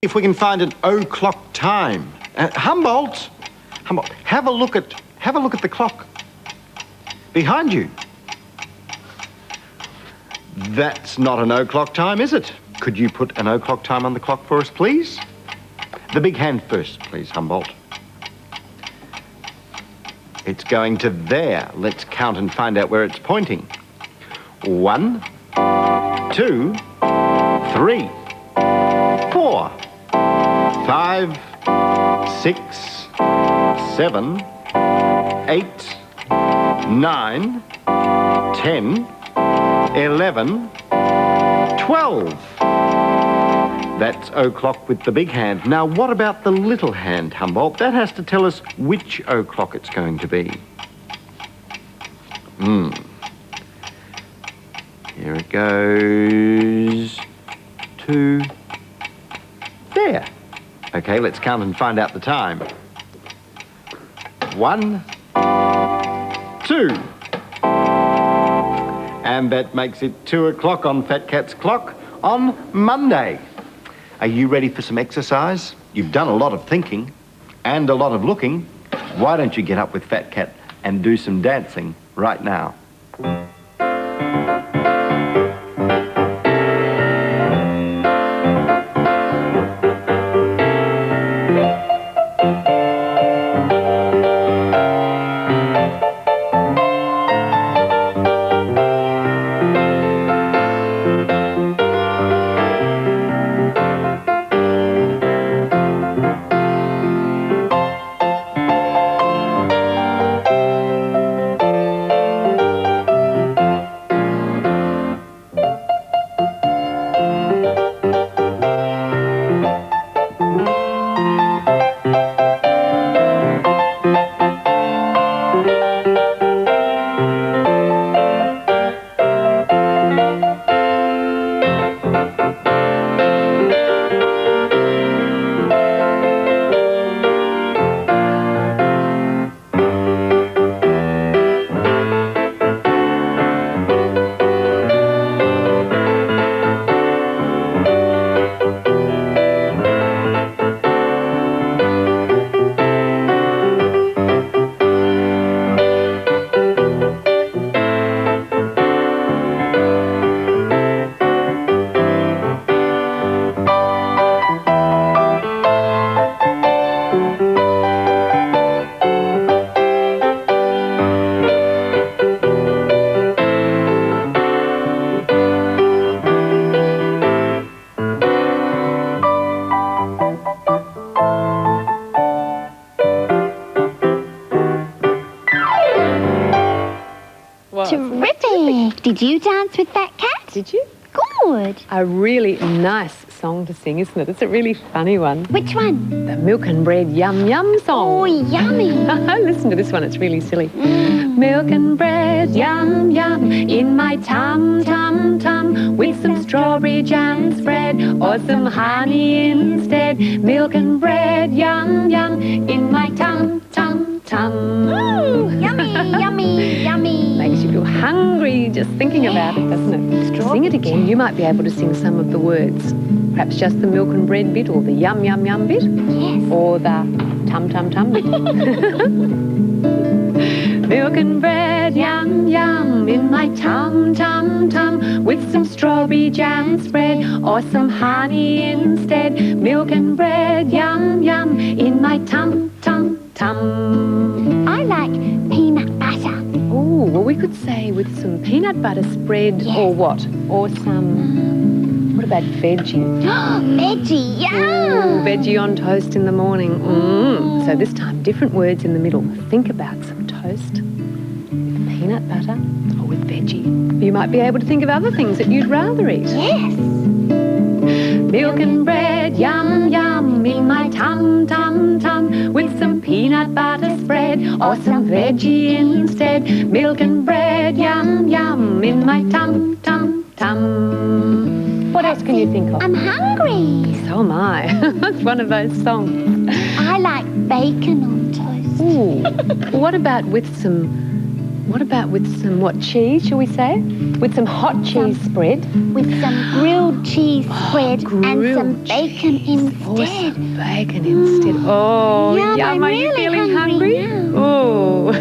If we can find an o'clock time. Humboldt, have a look at the clock behind you. That's not an o'clock time, is it? Could you put an o'clock time on the clock for us, please? The big hand first, please, Humboldt. It's going to there. Let's count and find out where it's pointing. 1, 2, 3, 4, 5, 6, 7, 8, 9, 10, 11, 12. That's o'clock with the big hand. Now, what about the little hand, Humboldt? That has to tell us which o'clock it's going to be. Here it goes to there. Okay, let's count and find out the time. 1, 2. And that makes it 2 o'clock on Fat Cat's clock on Monday. Are you ready for some exercise? You've done a lot of thinking and a lot of looking. Why don't you get up with Fat Cat and do some dancing right now? Terrific! Did you dance with that cat? Did you? Good. A really nice song to sing, isn't it? It's a really funny one. Which one? The Milk and Bread Yum Yum song. Oh, yummy. Listen to this one, it's really silly. Milk and bread yum yum in my tum tum tum, with some strawberry jam spread or some honey instead. Milk and bread yum yum in my tum tum tum. Ooh, yummy, yummy, yummy. Makes you feel hungry just thinking about it, doesn't it? Sing it again. You might be able to sing some of the words. Perhaps just the milk and bread bit, or the yum yum yum bit. Yes. Or the tum tum tum bit. Milk and bread yum yum in my tum tum tum, with some strawberry jam spread or some honey instead. Milk and bread yum yum in my tum tum tum. I like peanut butter. Oh, well, we could say with some peanut butter spread. Yes. Or what? Or some, what about veggie? Veggie, yum. Ooh, veggie on toast in the morning. So this time, different words in the middle. Think about some toast with peanut butter or with veggie. You might be able to think of other things that you'd rather eat. Yes. Milk and bread, yum, yum, in my tum, tum, tum, with some peanut butter spread or some veggie instead. Milk and bread, yum, yum, in my tum, tum, tum. What else can you think of? I'm hungry. So am I. It's one of those songs. I like bacon on toast. Ooh. What about with some What about with some, cheese, shall we say? With some hot cheese spread. With some grilled cheese spread and grilled some bacon instead. Or some bacon instead. Oh, Yum, yum. I'm Are you really feeling hungry hungry? now. Oh.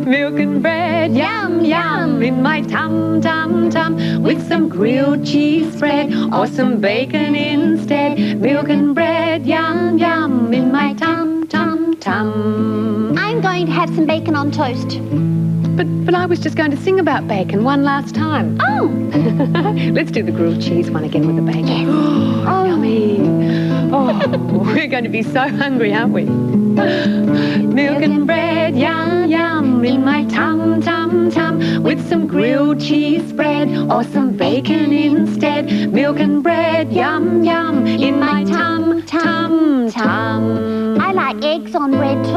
Milk and bread, yum, yum, in my tum, tum, tum. With some grilled cheese spread or some bacon instead. Milk and bread, yum, yum, in my tum, tum, tum. I'm going to have some bacon on toast. But I was just going to sing about bacon one last time. Oh, Let's do the grilled cheese one again with the bacon. yes. Oh, yummy. Oh, we're going to be so hungry, aren't we? Milk and bread, yum, yum, in my tum, tum, tum. With some grilled cheese spread or some bacon instead. Milk and bread, yum, yum, in my tum, tum, tum. I like eggs on bread too.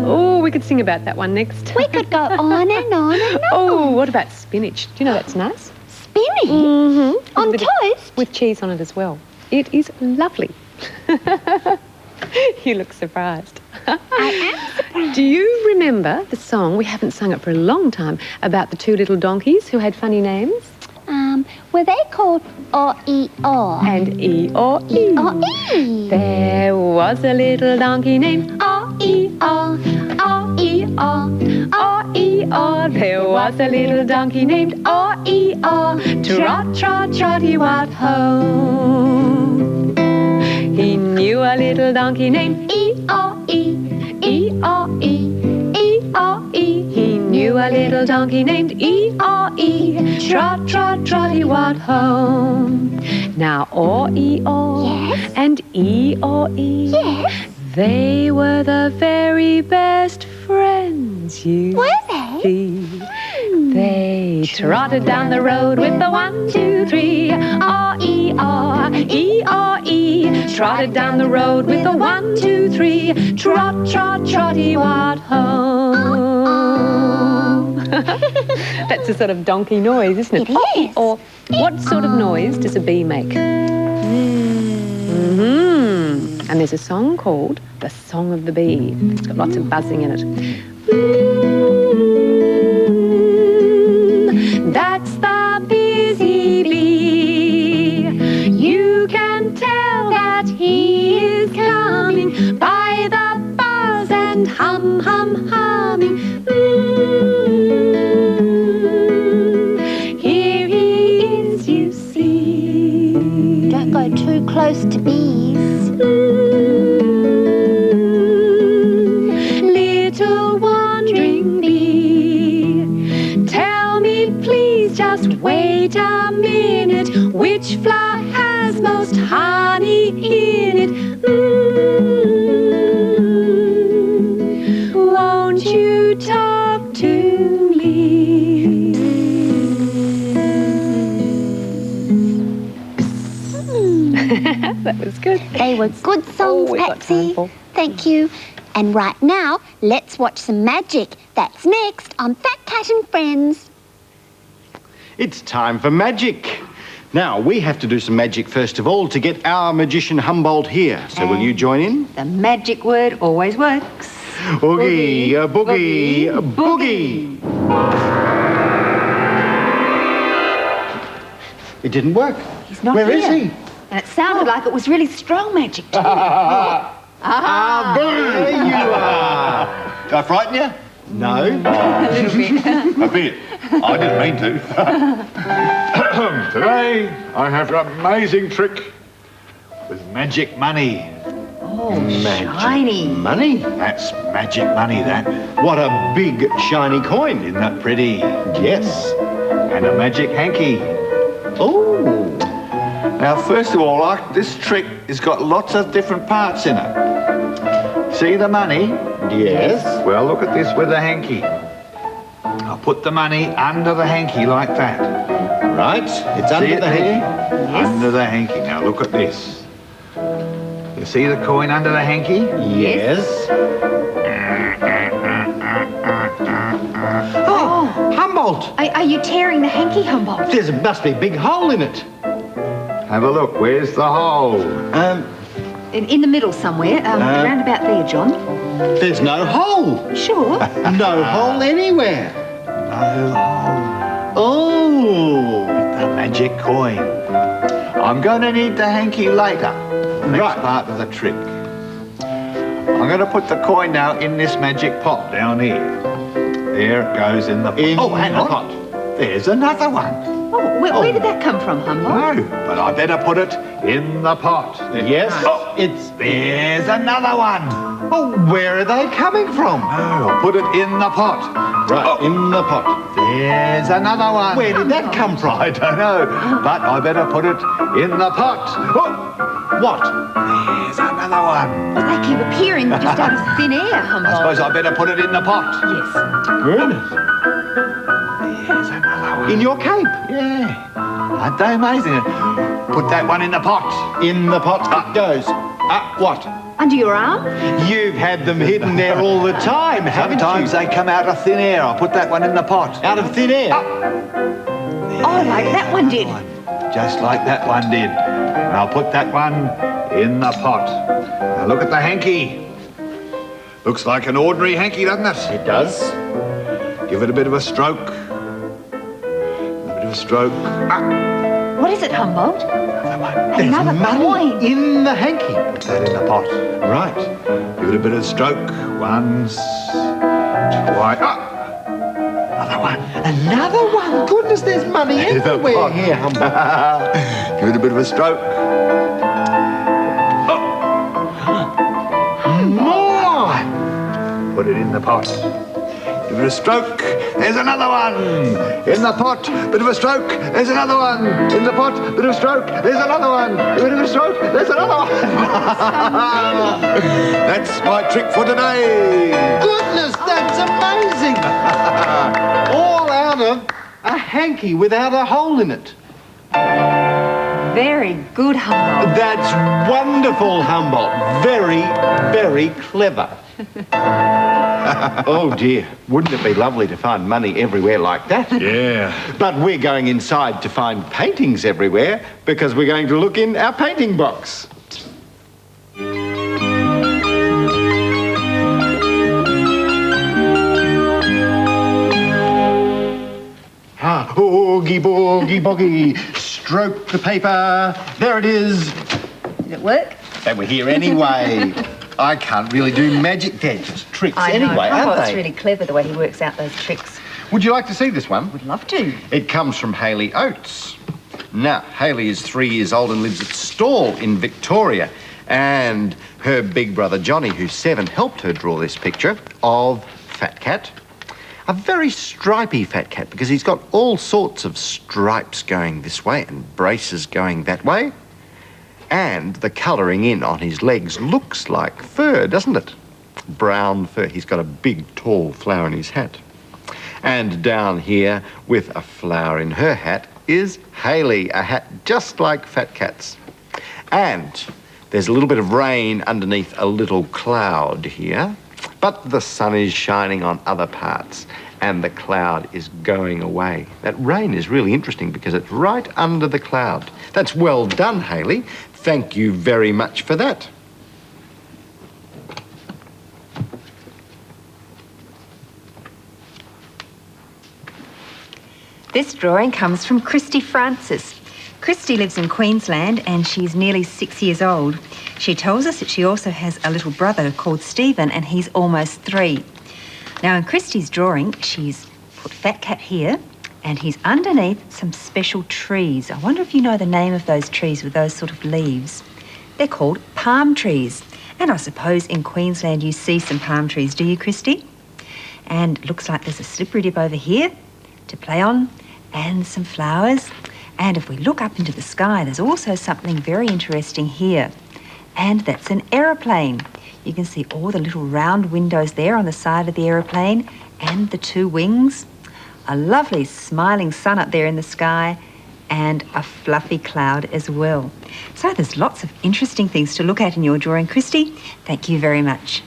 Oh, we could sing about that one next. We could go on and on and on. Oh, what about spinach? Do you know that's nice? Spinach Mm-hmm. on toast. With cheese on it as well. It is lovely. You look surprised. I am surprised. Do you remember the song, we haven't sung it for a long time, about the two little donkeys who had funny names? Were they called O-E-O? And E-O-E. O-E. There was a little donkey named O-E-O, O-E-O, O-E-O. There was a little donkey named O-E-O. Trot, trot, trot, he went home. He knew a little donkey named E-O-E, E-O-E, E-O-E. He knew a little donkey named E-O-E. Trot, trot, trot, he went home. Now O-E-O Yes. and E-O-E. Yes. They were the very best friends, you Were they? see. They trotted down the road with the 1, 2, 3, O-E-O, E-O-E. Trotted down the road with the 1, 2, 3, trot, trot, trotty, what home. That's a sort of donkey noise, isn't it? It is. Or what sort of noise does a bee make? Mm-hmm. And there's a song called The Song of the Bee. It's got lots of buzzing in it. That's the busy bee. You can tell that he is coming by the buzz and hum, hum, humming. Here he is, you see. Don't go too close to bees. Little wandering bee, tell me please, just wait a minute, which flower has most honey in it? Won't you talk to me? That was good. They were good songs, we've got time Patsy. for- Thank you. And right now, let's watch some magic. That's next on Fat Cat and Friends. It's time for magic. Now, we have to do some magic first of all to get our magician Humboldt here. So will you join in? The magic word always works. Oogie, a boogie, a boogie. It didn't work. He's not Where is here. he? And it sounded like it was really strong magic too. Ah, there you are. Did I frighten you? No. A bit. I didn't mean to. Today, I have an amazing trick with magic money. Oh, Magic shiny. money? That's magic money, that. What a big, shiny coin. Isn't that pretty? Yes. And a magic hanky. Oh. Now, first of all, this trick has got lots of different parts in it. See the money? Yes. Well, look at this with the hanky. I'll put the money under the hanky like that. Right. It's See under it the there? hanky. Under the hanky. Now, look at this. You see the coin under the hanky? Yes. Oh, Humboldt. Are you tearing the hanky, Humboldt? There must be a big hole in it. Have a look. Where's the hole? In the middle somewhere, around about there, John. There's no hole. Sure. No hole anywhere. No hole. Oh. The magic coin. I'm going to need the hanky later. Next Right. part of the trick. I'm going to put the coin now in this magic pot down here. There it goes in the pot. In oh, hang the on. pot. There's another one. Oh, where did that come from, Humboldt? No, but I better put it in the pot. Yes, Oh, there's another one. Oh, where are they coming from? Oh, I'll put it in the pot. Right, Oh, in the pot. there's another one. Where did that come from? I don't know, but I better put it in the pot. Oh, What? there's another one. They keep appearing just out of thin air, Humboldt. I suppose I better put it in the pot. Yes. Goodness. There's another one. In your cape. Yeah. Aren't they amazing? Put that one in the pot. In the pot it goes. What? Under your arm? You've had them hidden there all the time, haven't Sometimes you? they come out of thin air. I'll put that one in the pot. Out of thin air. Oh, like that one did. Just like that one did. And I'll put that one in the pot. Now look at the hanky. Looks like an ordinary hanky, doesn't it? It does. Give it a bit of a stroke. A bit of a stroke. What is it, Humboldt? Another one. There's Another money coin. in the hanky. Put that in the pot. Right. Give it a bit of stroke. Once, twice. Another one. Another one. Goodness, there's money In the everywhere pot. here, Humboldt. Give it a bit of a stroke. More. Put it in the pot. Give it a stroke. There's another one. In the pot. Bit of a stroke. There's another one. In the pot. Bit of a stroke. There's another one. Bit of a stroke. There's another one. That's my trick for today. Goodness, that's amazing. All out of a hanky without a hole in it. Very good, Humboldt. That's wonderful, Humboldt. Very, very clever. Oh dear, wouldn't it be lovely to find money everywhere like that? Yeah. But we're going inside to find paintings everywhere because we're going to look in our painting box. Oogie boogie boogie, stroke the paper. There it is. Did it work? They were here anyway. I can't really do magic. They're just tricks anyway, aren't Humboldt's they? really clever the way he works out those tricks. Would you like to see this one? Would love to. It comes from Hayley Oates. Now, Hayley is 3 years old and lives at Stawell in Victoria. And her big brother Johnny, who's 7, helped her draw this picture of Fat Cat. A very stripy Fat Cat because he's got all sorts of stripes going this way and braces going that way. And the colouring in on his legs looks like fur, doesn't it? Brown fur. He's got a big, tall flower in his hat. And down here, with a flower in her hat, is Hayley, a hat just like Fat Cat's. And there's a little bit of rain underneath a little cloud here, but the sun is shining on other parts and the cloud is going away. That rain is really interesting because it's right under the cloud. That's well done, Hayley. Thank you very much for that. This drawing comes from Christy Francis. Christy lives in Queensland and she's nearly 6 years old. She tells us that she also has a little brother called Stephen and he's almost 3. Now in Christy's drawing, she's put Fat Cat here and he's underneath some special trees. I wonder if you know the name of those trees with those sort of leaves. They're called palm trees. And I suppose in Queensland you see some palm trees, do you, Christy? And it looks like there's a slippery dip over here to play on and some flowers. And if we look up into the sky, there's also something very interesting here. And that's an aeroplane. You can see all the little round windows there on the side of the aeroplane and the 2 wings. A lovely smiling sun up there in the sky and a fluffy cloud as well. So there's lots of interesting things to look at in your drawing, Christy. Thank you very much.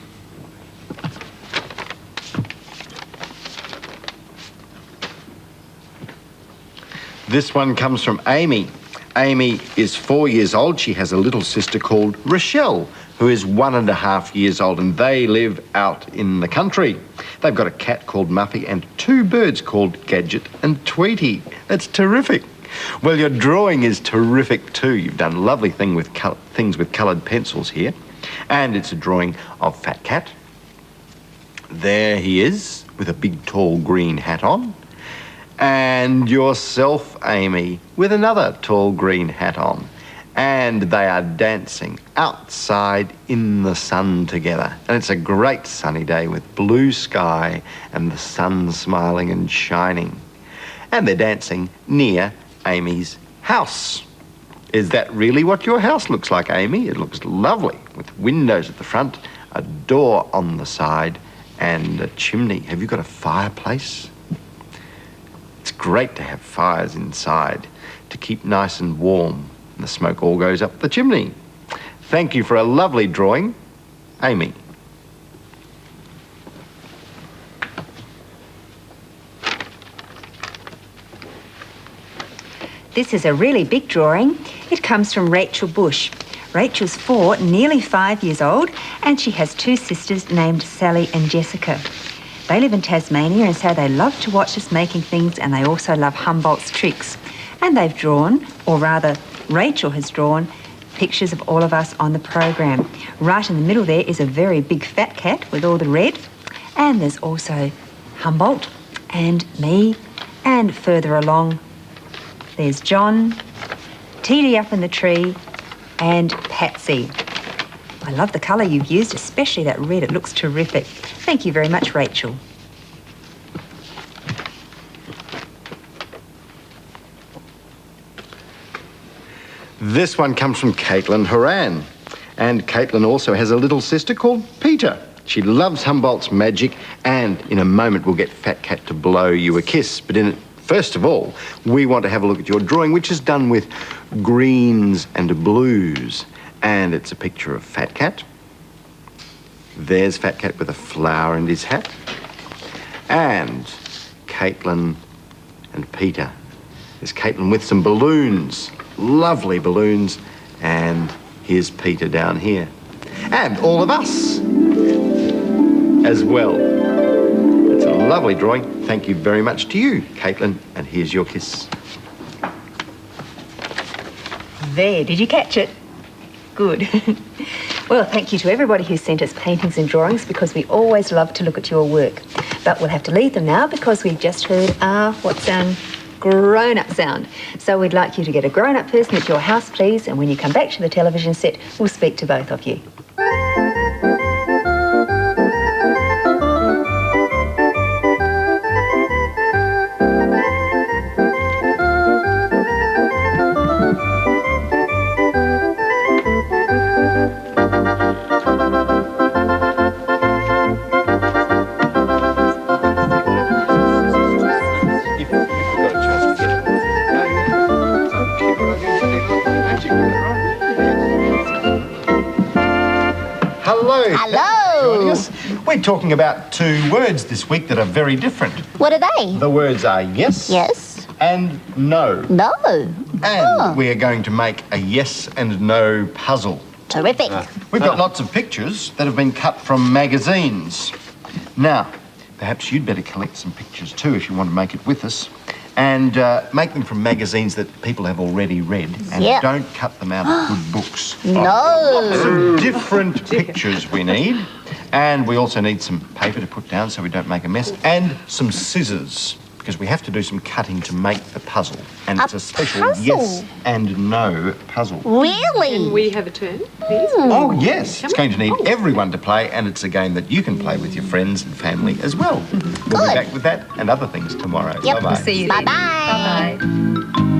This one comes from Amy. Amy is 4 years old. She has a little sister called Rochelle. who is 1.5 years old, and they live out in the country. They've got a cat called Muffy and 2 birds called Gadget and Tweety. That's terrific. Well, your drawing is terrific too. You've done lovely things with coloured pencils here. And it's a drawing of Fat Cat. There he is, with a big tall green hat on. And yourself, Amy, with another tall green hat on. And they are dancing outside in the sun together. And it's a great sunny day with blue sky and the sun smiling and shining. And they're dancing near Amy's house. Is that really what your house looks like, Amy? It looks lovely, with windows at the front, a door on the side, and a chimney. Have you got a fireplace? It's great to have fires inside to keep nice and warm. And the smoke all goes up the chimney. Thank you for a lovely drawing, Amy. This is a really big drawing. It comes from Rachel Bush. Rachel's 4, nearly 5 years old, and she has 2 sisters named Sally and Jessica. They live in Tasmania, and so they love to watch us making things, and they also love Humboldt's tricks. And they've drawn, or rather, Rachel has drawn, pictures of all of us on the program. Right in the middle there is a very big fat cat with all the red, and there's also Humboldt and me, and further along there's John, Teedy up in the tree, and Patsy. I love the colour you've used, especially that red. It looks terrific. Thank you very much, Rachel. This one comes from Caitlin Horan. And Caitlin also has a little sister called Peter. She loves Humboldt's magic, and in a moment we'll get Fat Cat to blow you a kiss. But first of all, we want to have a look at your drawing, which is done with greens and blues. And it's a picture of Fat Cat. There's Fat Cat with a flower in his hat. And Caitlin and Peter. There's Caitlin with some balloons, lovely balloons. And here's Peter down here. And all of us as well. It's a lovely drawing. Thank you very much to you, Caitlin. And here's your kiss. There, did you catch it? Good. Well, thank you to everybody who sent us paintings and drawings, because we always love to look at your work. But we'll have to leave them now because we've just heard grown-up sound. So we'd like you to get a grown-up person at your house, please, and when you come back to the television set, we'll speak to both of you. Hello. Hello. Joining us. We're talking about 2 words this week that are very different. What are they? The words are yes. Yes. And no. No. And we are going to make a yes and no puzzle. Terrific. We've got lots of pictures that have been cut from magazines. Now, perhaps you'd better collect some pictures too if you want to make it with us. And make them from magazines that people have already read. And don't cut them out of good books. No. Some different pictures we need. And we also need some paper to put down so we don't make a mess. And some scissors, because we have to do some cutting to make the puzzle. And it's a special puzzle? yes and no puzzle. Really? Can we have a turn, please? Oh, yes. It's going to need everyone to play, and it's a game that you can play with your friends and family as well. We'll be back with that and other things tomorrow. Yep. Bye-bye. See you Bye-bye. then. Bye-bye.